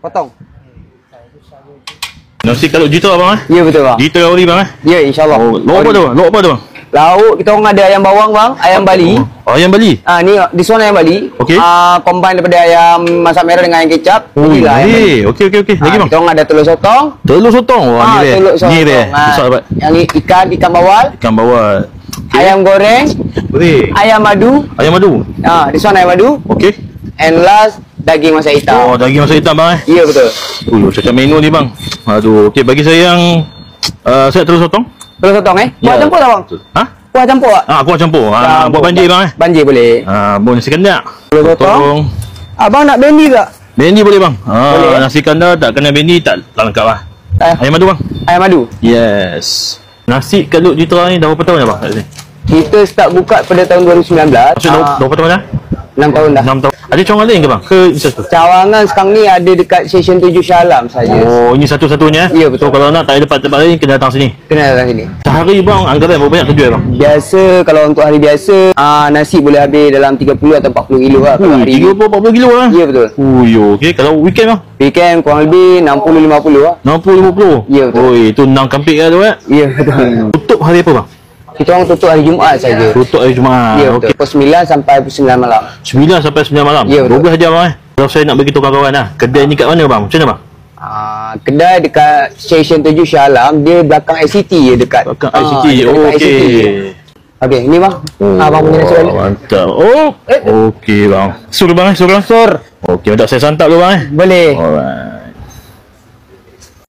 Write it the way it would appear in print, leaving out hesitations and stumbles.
Potong. Nasi kalau juta abang Ya betul bang. Juta ori bang Ya insyaAllah. Lauk apa tu? Lauk apa tu bang? Lauk kita orang ada ayam bawang bang, ayam Bali. Oh, ayam Bali. Ni this one ayam Bali. Okey. Combine daripada ayam masak merah dengan ayam kecap. Inilah ayam Bali. Okey. Lagi bang. Kita orang ada telur sotong. Telur sotong. Wah, ni telur sotong. Ni besar dapat. Yang ni ikan bawal. Ikan bawal. Ayam goreng. Ayam madu. Ayam madu. This one ayam madu. Okey. And last daging masak hitam. Oh, daging masak hitam bang Ya betul. Cakap menu ni bang. Aduh, okey bagi saya yang set telur sotong. Telur sotong Kuah campur tak bang? Ha? Kuah campur tak? Kuah campur. Buat banjir bang Banjir boleh. Boleh nasi kandar. Telur sotong. Abang nak bendi tak? Bendi boleh bang. Boleh. Nasi kandar tak kena bendi tak lengkap lah. Ayam madu bang. Ayam madu. Yes. Nasi Kalut Jitra ni dah berapa tahun dah bang kat sini? Kita start buka pada tahun 2019. Maksud dah berapa tahun dah? 6 tahun dah. 6 tahun. Ada cawangan lain ke bang? Ke macam tu? Cawangan sekarang ni ada dekat Stesen 7 Shah Alam saja. Oh, ini satu-satunya. Ya betul. So, kalau nak tak ada tempat lain kena datang sini. Kena datang sini. Sehari bang anggaran berapa banyak terjual bang? Biasa kalau untuk hari biasa nasi boleh habis dalam 30 atau 40 kilo lah kalau hari 30-40 kilo lah. Ya betul. Okey. Kalau weekend bang? Weekend kurang lebih 60-50 lah. 60-50? Ya betul. Oi, itu 6 kampik lah tu Ya betul. Tutup hari apa bang? Kita orang tutup hari Jumaat saja. Tutup hari Jumaat. Ya betul. Pukul 9 sampai pukul 9 malam. 9 sampai 9 malam? Ya betul. 12 jam bang Kalau saya nak beritahu kawan-kawan lah, kedai ni kat mana bang? Macam mana bang? Kedai dekat Stesen 7 Shah Alam, dia belakang ICT je dekat. Belakang ICT. Okey. Okey, ni bang. Abang punya nasi balik. Mantap. Okey bang. Sur bang, sur. Sur. Okey, minta saya santap dulu bang Boleh. Alright.